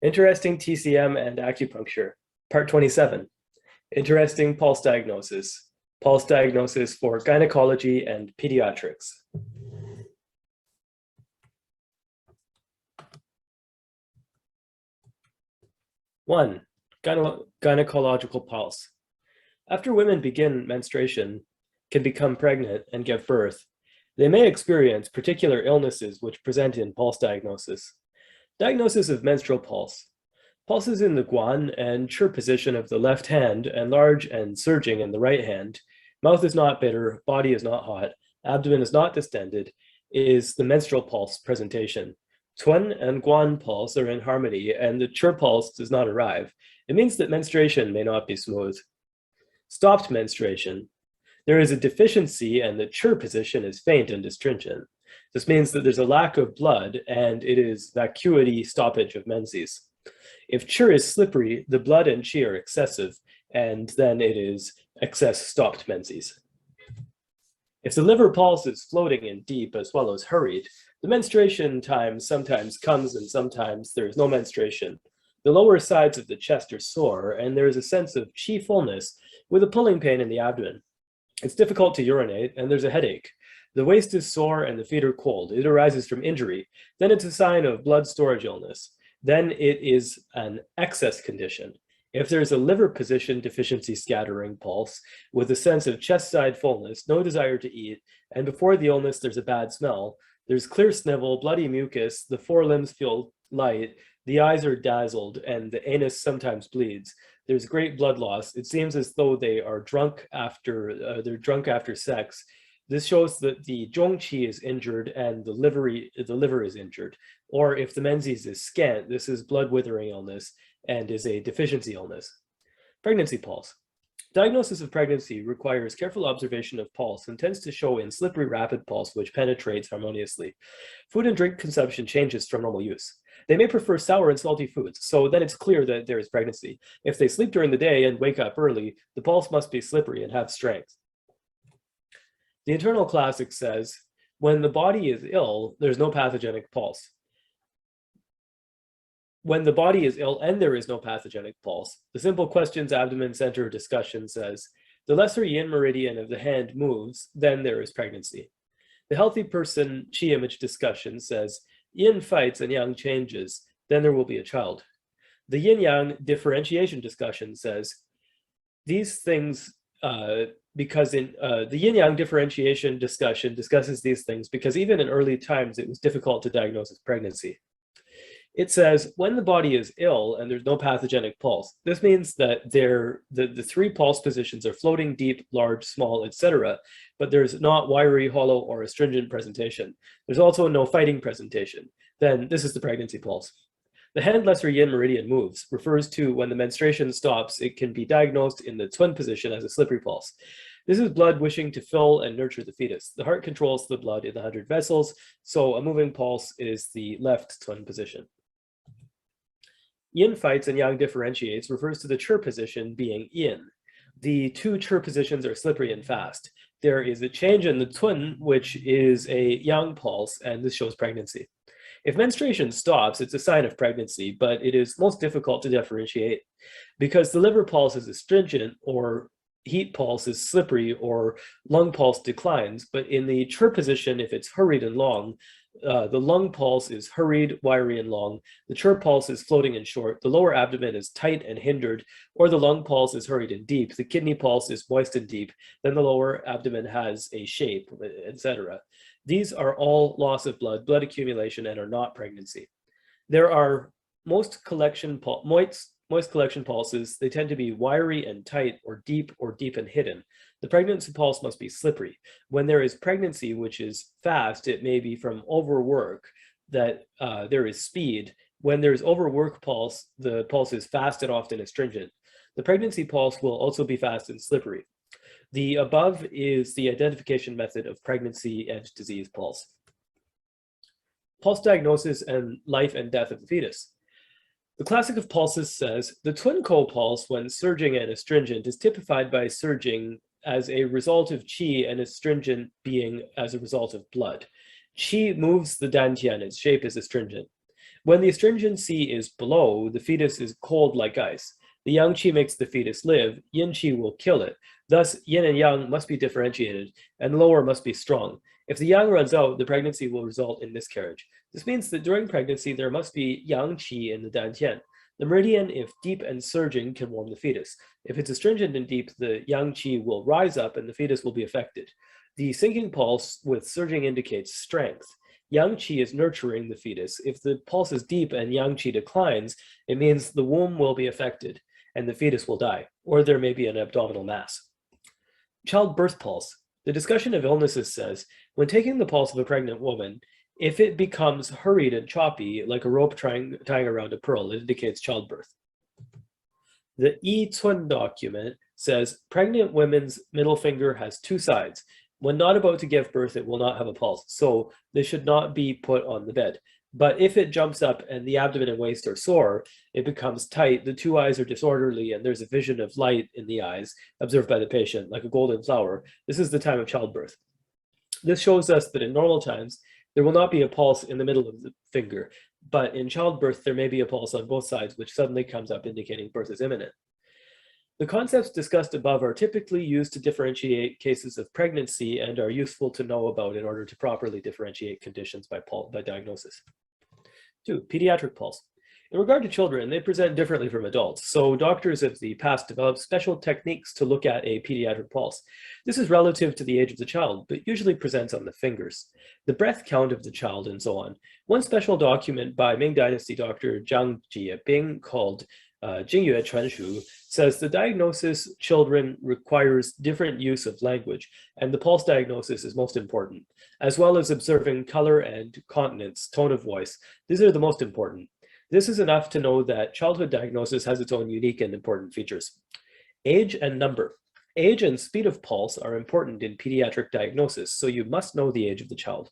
Interesting TCM and acupuncture. Part 27. Interesting pulse diagnosis. Pulse diagnosis for gynecology and pediatrics. One, gynecological pulse. After women begin menstruation, can become pregnant and give birth, they may experience particular illnesses which present in pulse diagnosis. Diagnosis of menstrual pulse. Pulses in the guan and chir position of the left hand and large and surging in the right hand. Mouth is not bitter, body is not hot, abdomen is not distended, is the menstrual pulse presentation. Tuan and guan pulse are in harmony and the chir pulse does not arrive. It means that menstruation may not be smooth. Stopped menstruation. There is a deficiency and the chir position is faint and astringent. This means that there's a lack of blood and it is vacuity stoppage of menses. If chir is slippery, the blood and chi are excessive, and then it is excess stopped menses. If the liver pulse is floating and deep as well as hurried, the menstruation time sometimes comes and sometimes there is no menstruation. The lower sides of the chest are sore, and there is a sense of chi fullness with a pulling pain in the abdomen. It's difficult to urinate, and there's a headache. The waist is sore and the feet are cold. It arises from injury. Then it's a sign of blood storage illness. Then it is an excess condition. If there's a liver position deficiency scattering pulse with a sense of chest side fullness, no desire to eat, and before the illness there's a bad smell, there's clear snivel, bloody mucus, the forelimbs feel light, the eyes are dazzled, and the anus sometimes bleeds. There's great blood loss. It seems as though they are drunk after sex. This shows that the zhongqi is injured and the liver is injured. Or if the menses is scant, this is blood withering illness and is a deficiency illness. Pregnancy pulse. Diagnosis of pregnancy requires careful observation of pulse and tends to show in slippery rapid pulse which penetrates harmoniously. Food and drink consumption changes from normal use. They may prefer sour and salty foods, so then it's clear that there is pregnancy. If they sleep during the day and wake up early, the pulse must be slippery and have strength. The Internal Classic says, when the body is ill, there's no pathogenic pulse. When the body is ill and there is no pathogenic pulse, the Simple Questions Abdomen Center discussion says, the lesser yin meridian of the hand moves, then there is pregnancy. The Healthy Person Chi Image discussion says, yin fights and yang changes, then there will be a child. The yin-yang differentiation discussion says, these things, because in the yin-yang differentiation discussion discusses these things because even in early times it was difficult to diagnose as pregnancy. It says when the body is ill and there's no pathogenic pulse, this means that the three pulse positions are floating, deep, large, small, etc., but there's not wiry, hollow, or astringent presentation. There's also no fighting presentation. Then this is the pregnancy pulse. The hand lesser yin meridian moves refers to when the menstruation stops, it can be diagnosed in the twin position as a slippery pulse. This is blood wishing to fill and nurture the fetus. The heart controls the blood in the 100 vessels, so a moving pulse is the left twin position. Yin fights and yang differentiates refers to the chir position being yin. The two chir positions are slippery and fast. There is a change in the twin, which is a yang pulse, and this shows pregnancy. If menstruation stops, it's a sign of pregnancy, but it is most difficult to differentiate because the liver pulse is astringent or heat pulse is slippery or lung pulse declines. But in the chir position, if it's hurried and long, the lung pulse is hurried, wiry, and long. The chir pulse is floating and short. The lower abdomen is tight and hindered, or the lung pulse is hurried and deep. The kidney pulse is moist and deep. Then the lower abdomen has a shape, etc. These are all loss of blood accumulation, and are not pregnancy. There are moist collection pulses. They tend to be wiry and tight, or deep and hidden. The pregnancy pulse must be slippery. When there is pregnancy, which is fast, it may be from overwork that there is speed. When there's overwork pulse, the pulse is fast and often astringent. The pregnancy pulse will also be fast and slippery. The above is the identification method of pregnancy and disease pulse. Pulse diagnosis and life and death of the fetus. The Classic of Pulses says, the twin co-pulse when surging and astringent is typified by surging as a result of qi and astringent being as a result of blood. Qi moves the dantian, its shape is astringent. When the astringency is below, the fetus is cold like ice. The yang qi makes the fetus live, yin qi will kill it. Thus, yin and yang must be differentiated, and lower must be strong. If the yang runs out, the pregnancy will result in miscarriage. This means that during pregnancy, there must be yang qi in the dantian. The meridian, if deep and surging, can warm the fetus. If it's astringent and deep, the yang qi will rise up and the fetus will be affected. The sinking pulse with surging indicates strength. Yang qi is nurturing the fetus. If the pulse is deep and yang qi declines, it means the womb will be affected and the fetus will die, or there may be an abdominal mass. Childbirth pulse. The discussion of illnesses says, when taking the pulse of a pregnant woman, if it becomes hurried and choppy, like a rope tying around a pearl, it indicates childbirth. The Yi Cun document says, pregnant women's middle finger has two sides. When not about to give birth, it will not have a pulse, so this should not be put on the bed. But if it jumps up and the abdomen and waist are sore, it becomes tight, the two eyes are disorderly, and there's a vision of light in the eyes, observed by the patient, like a golden flower. This is the time of childbirth. This shows us that in normal times, there will not be a pulse in the middle of the finger, but in childbirth, there may be a pulse on both sides, which suddenly comes up indicating birth is imminent. The concepts discussed above are typically used to differentiate cases of pregnancy and are useful to know about in order to properly differentiate conditions by diagnosis. 2. Pediatric pulse. In regard to children, they present differently from adults, so doctors of the past developed special techniques to look at a pediatric pulse. This is relative to the age of the child, but usually presents on the fingers, the breath count of the child, and so on. One special document by Ming Dynasty Dr. Jiang Wu, called Jingyue Chuanshu, says the diagnosis children requires different use of language, and the pulse diagnosis is most important, as well as observing color and continence, tone of voice. These are the most important. This is enough to know that childhood diagnosis has its own unique and important features. Age and number. Age and speed of pulse are important in pediatric diagnosis, so you must know the age of the child.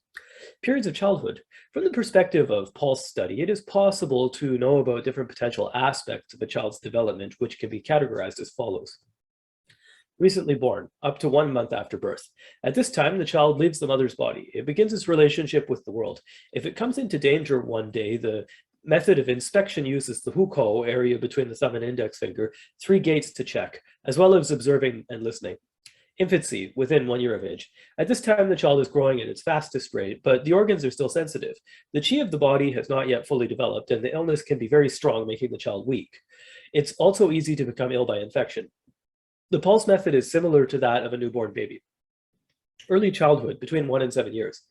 Periods of childhood. From the perspective of pulse study, it is possible to know about different potential aspects of a child's development, which can be categorized as follows. Recently born, up to 1 month after birth. At this time, the child leaves the mother's body. It begins its relationship with the world. If it comes into danger one day, the method of inspection uses the hukou, area between the thumb and index finger, 3 gates to check, as well as observing and listening. Infancy, within 1 year of age. At this time, the child is growing at its fastest rate, but the organs are still sensitive. The qi of the body has not yet fully developed, and the illness can be very strong, making the child weak. It's also easy to become ill by infection. The pulse method is similar to that of a newborn baby. Early childhood, between 1 and 7 years.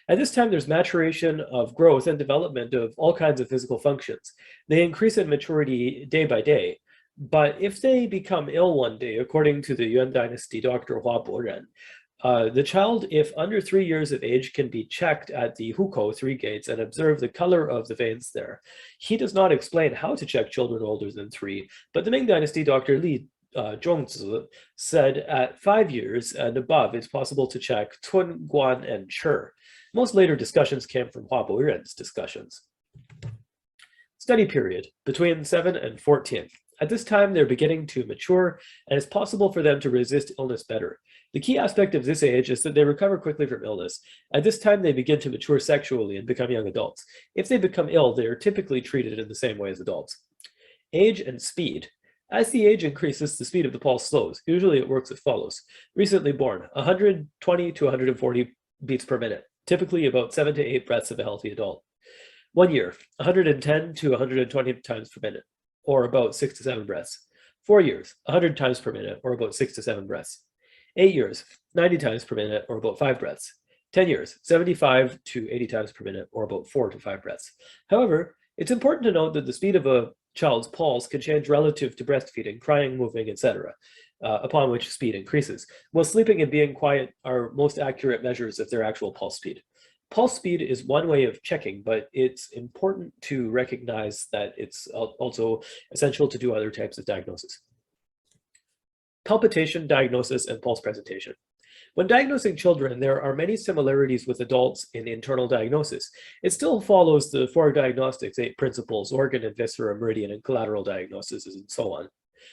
At this time, there's maturation of growth and development of all kinds of physical functions. They increase in maturity day by day. But if they become ill one day, according to the Yuan Dynasty Dr. Hua Boren, the child, if under 3 years of age, can be checked at the hukou, 3 gates, and observe the color of the veins there. He does not explain how to check children older than 3, but the Ming Dynasty Dr. Li Zhongzi said at 5 years and above, it's possible to check Tun, Guan, and Chur. Most later discussions came from Hua Boren's discussions. Study period, between 7 and 14. At this time, they're beginning to mature, and it's possible for them to resist illness better. The key aspect of this age is that they recover quickly from illness. At this time, they begin to mature sexually and become young adults. If they become ill, they are typically treated in the same way as adults. Age and speed. As the age increases, the speed of the pulse slows. Usually it works as follows. Recently born, 120 to 140 beats per minute, typically about 7 to 8 breaths of a healthy adult. 1 year, 110 to 120 times per minute, or about 6 to 7 breaths. 4 years, 100 times per minute, or about 6 to 7 breaths. 8 years, 90 times per minute, or about 5 breaths. 10 years, 75 to 80 times per minute, or about 4 to 5 breaths. However, it's important to note that the speed of a child's pulse can change relative to breastfeeding, crying, moving, etc., upon which speed increases, while sleeping and being quiet are most accurate measures of their actual pulse speed. Pulse speed is one way of checking, but it's important to recognize that it's also essential to do other types of diagnosis. Palpitation, diagnosis, and pulse presentation. When diagnosing children, there are many similarities with adults in internal diagnosis. It still follows the 4 diagnostics, 8 principles, organ and viscera, meridian, and collateral diagnosis, and so on.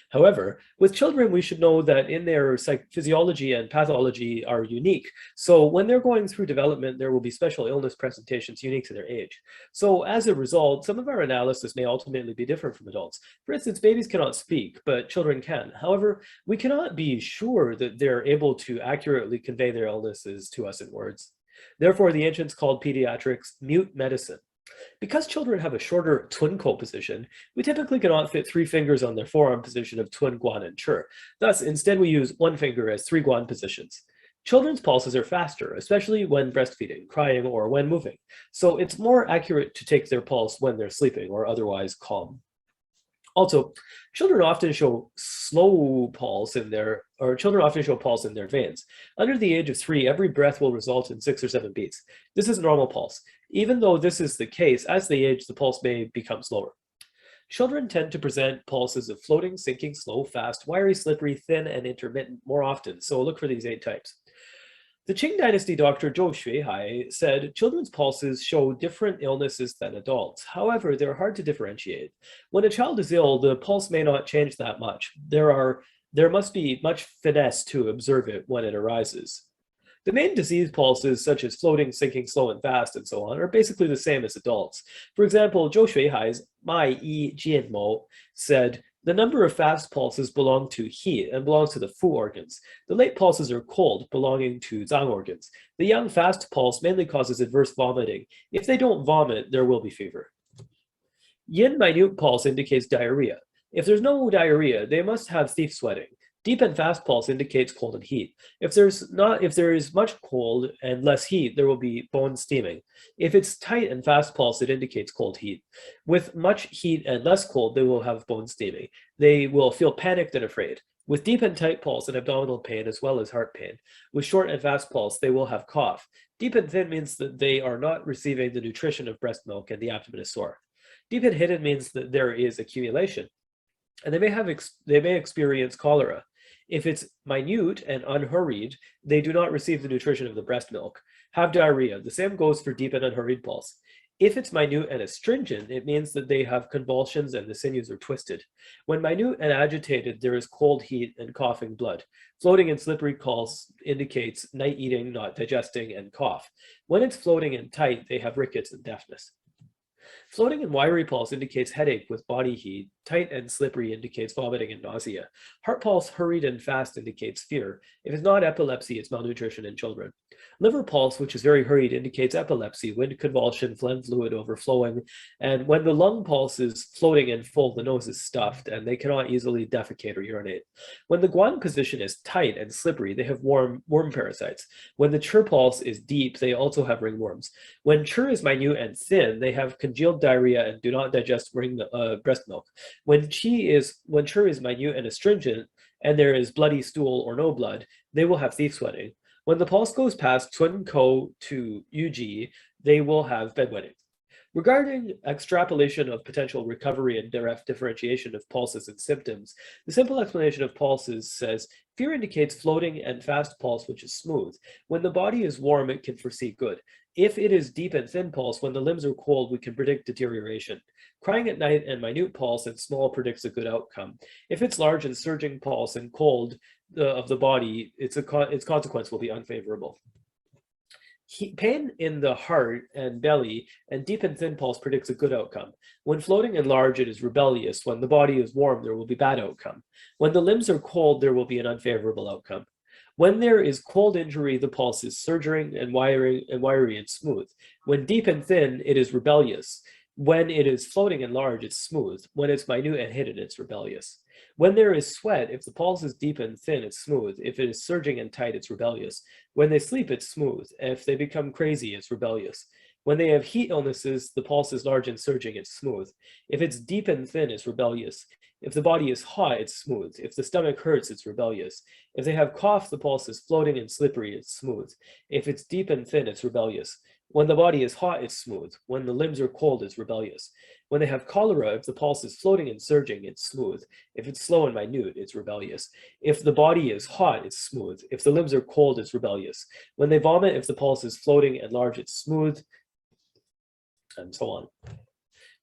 However, with children, we should know that in their physiology and pathology are unique. So when they're going through development, there will be special illness presentations unique to their age. So as a result, some of our analysis may ultimately be different from adults. For instance, babies cannot speak, but children can. However, we cannot be sure that they're able to accurately convey their illnesses to us in words. Therefore, the ancients called pediatrics mute medicine. Because children have a shorter Tunko position, we typically cannot fit 3 fingers on their forearm position of Tun, Guan, and Chur. Thus, instead we use 1 finger as 3 Guan positions. Children's pulses are faster, especially when breastfeeding, crying, or when moving. So it's more accurate to take their pulse when they're sleeping or otherwise calm. Also, children often show pulse in their veins. Under the age of 3, every breath will result in 6 or 7 beats. This is normal pulse. Even though this is the case, as they age, the pulse may become slower. Children tend to present pulses of floating, sinking, slow, fast, wiry, slippery, thin, and intermittent more often, so look for these 8 types. The Qing Dynasty doctor Zhou Xuehai said children's pulses show different illnesses than adults. However, they're hard to differentiate. When a child is ill, the pulse may not change that much. There must be much finesse to observe it when it arises. The main disease pulses, such as floating, sinking, slow, and fast, and so on, are basically the same as adults. For example, Zhou Xuehai's Mai Yi Jianmo said, the number of fast pulses belong to heat and belongs to the Fu organs. The late pulses are cold, belonging to Zang organs. The young fast pulse mainly causes adverse vomiting. If they don't vomit, there will be fever. Yin minute pulse indicates diarrhea. If there's no diarrhea, they must have thief sweating. Deep and fast pulse indicates cold and heat. If there is much cold and less heat, there will be bone steaming. If it's tight and fast pulse, it indicates cold heat. With much heat and less cold, they will have bone steaming. They will feel panicked and afraid. With deep and tight pulse and abdominal pain as well as heart pain. With short and fast pulse, they will have cough. Deep and thin means that they are not receiving the nutrition of breast milk and the abdomen is sore. Deep and hidden means that there is accumulation. And they may experience cholera. If it's minute and unhurried, they do not receive the nutrition of the breast milk. Have diarrhea. The same goes for deep and unhurried pulse. If it's minute and astringent, it means that they have convulsions and the sinews are twisted. When minute and agitated, there is cold, heat, and coughing blood. Floating and slippery pulse indicates night eating, not digesting, and cough. When it's floating and tight, they have rickets and deafness. Floating and wiry pulse indicates headache with body heat. Tight and slippery indicates vomiting and nausea. Heart pulse, hurried and fast, indicates fear. If it's not epilepsy, it's malnutrition in children. Liver pulse, which is very hurried, indicates epilepsy, wind convulsion, phlegm fluid overflowing. And when the lung pulse is floating and full, the nose is stuffed, and they cannot easily defecate or urinate. When the guan position is tight and slippery, they have worm parasites. When the chur pulse is deep, they also have ringworms. When chur is minute and thin, they have congealed diarrhea and do not digest breast milk. When chur is minute and astringent, and there is bloody stool or no blood, they will have thief sweating. When the pulse goes past Tun Ko to Yuji, they will have bedwetting. Regarding extrapolation of potential recovery and direct differentiation of pulses and symptoms, the simple explanation of pulses says, fear indicates floating and fast pulse, which is smooth. When the body is warm, it can foresee good. If it is deep and thin pulse, when the limbs are cold, we can predict deterioration. Crying at night and minute pulse and small predicts a good outcome. If it's large and surging pulse and cold of the body, its consequence will be unfavorable. Pain in the heart and belly and deep and thin pulse predicts a good outcome. When floating and large, it is rebellious. When the body is warm, there will be bad outcome. When the limbs are cold, there will be an unfavorable outcome. When there is cold injury, the pulse is surging and wiry and smooth. When deep and thin, it is rebellious. When it is floating and large, it's smooth. When it's minute and hidden, it's rebellious. When there is sweat, if the pulse is deep and thin, it's smooth. If it is surging and tight, it's rebellious. When they sleep, it's smooth. If they become crazy, it's rebellious. When they have heat illnesses, the pulse is large and surging, it's smooth. If it's deep and thin, it's rebellious. If the body is hot, it's smooth. If the stomach hurts, it's rebellious. If they have cough, the pulse is floating and slippery, it's smooth. If it's deep and thin, it's rebellious. When the body is hot, it's smooth. When the limbs are cold, it's rebellious. When they have cholera, if the pulse is floating and surging, it's smooth. If it's slow and minute, it's rebellious. If the body is hot, it's smooth. If the limbs are cold, it's rebellious. When they vomit, if the pulse is floating and large, it's smooth, and so on.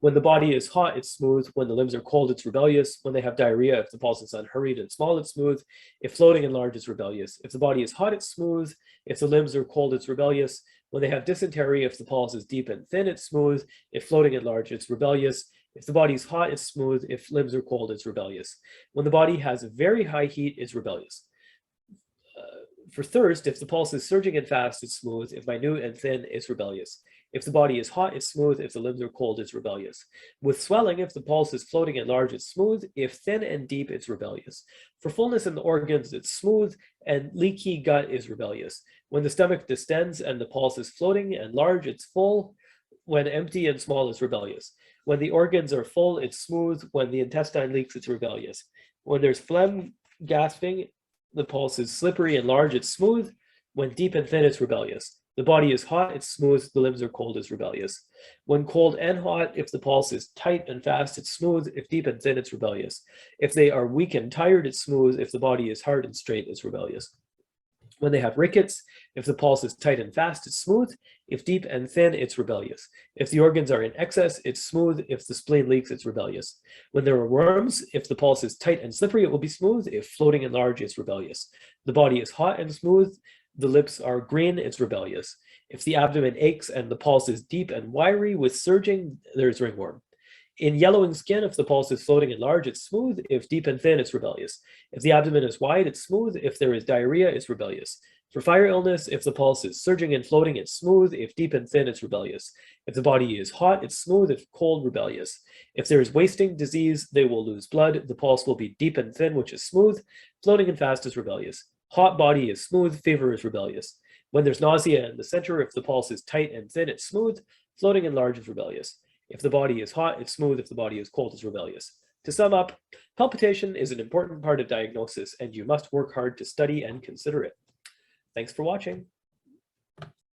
When the body is hot, it's smooth. When the limbs are cold, it's rebellious. When they have diarrhea, if the pulse is unhurried and small, it's smooth. If floating and large, it's rebellious. If the body is hot, it's smooth. If the limbs are cold, it's rebellious. When they have dysentery, if the pulse is deep and thin, it's smooth. If floating and large, it's rebellious. If the body is hot, it's smooth. If limbs are cold, it's rebellious. When the body has a very high heat, it's rebellious. For thirst, if the pulse is surging and fast, it's smooth. If minute and thin, it's rebellious. If the body is hot, it's smooth. If the limbs are cold, it's rebellious. With swelling, if the pulse is floating and large, it's smooth. If thin and deep, it's rebellious. For fullness in the organs, it's smooth, and leaky gut is rebellious. When the stomach distends and the pulse is floating and large, it's full. When empty and small, it's rebellious. When the organs are full, it's smooth. When the intestine leaks, it's rebellious. When there's phlegm, gasping, the pulse is slippery and large, it's smooth. When deep and thin, it's rebellious. The body is hot, it's smooth. The limbs are cold, it's rebellious. When cold and hot, if the pulse is tight and fast, it's smooth. If deep and thin, it's rebellious. If they are weak and tired, it's smooth. If the body is hard and straight, it's rebellious. When they have rickets, if the pulse is tight and fast, it's smooth. If deep and thin, it's rebellious. If the organs are in excess, it's smooth. If the spleen leaks, it's rebellious. When there are worms, if the pulse is tight and slippery, it will be smooth. If floating and large, it's rebellious. The body is hot and smooth. The lips are green, it's rebellious. If the abdomen aches and the pulse is deep and wiry with surging, there's ringworm. In yellowing skin, if the pulse is floating and large, it's smooth. If deep and thin, it's rebellious. If the abdomen is wide, it's smooth. If there is diarrhea, it's rebellious. For fire illness, if the pulse is surging and floating, it's smooth. If deep and thin, it's rebellious. If the body is hot, it's smooth. If cold, rebellious. If there is wasting disease, they will lose blood. The pulse will be deep and thin, which is smooth. Floating and fast is rebellious. Hot body is smooth. Fever is rebellious. When there's nausea in the center, if the pulse is tight and thin, it's smooth. Floating and large is rebellious. If the body is hot, it's smooth. If the body is cold, it's rebellious. To sum up, palpitation is an important part of diagnosis, and you must work hard to study and consider it. Thanks for watching.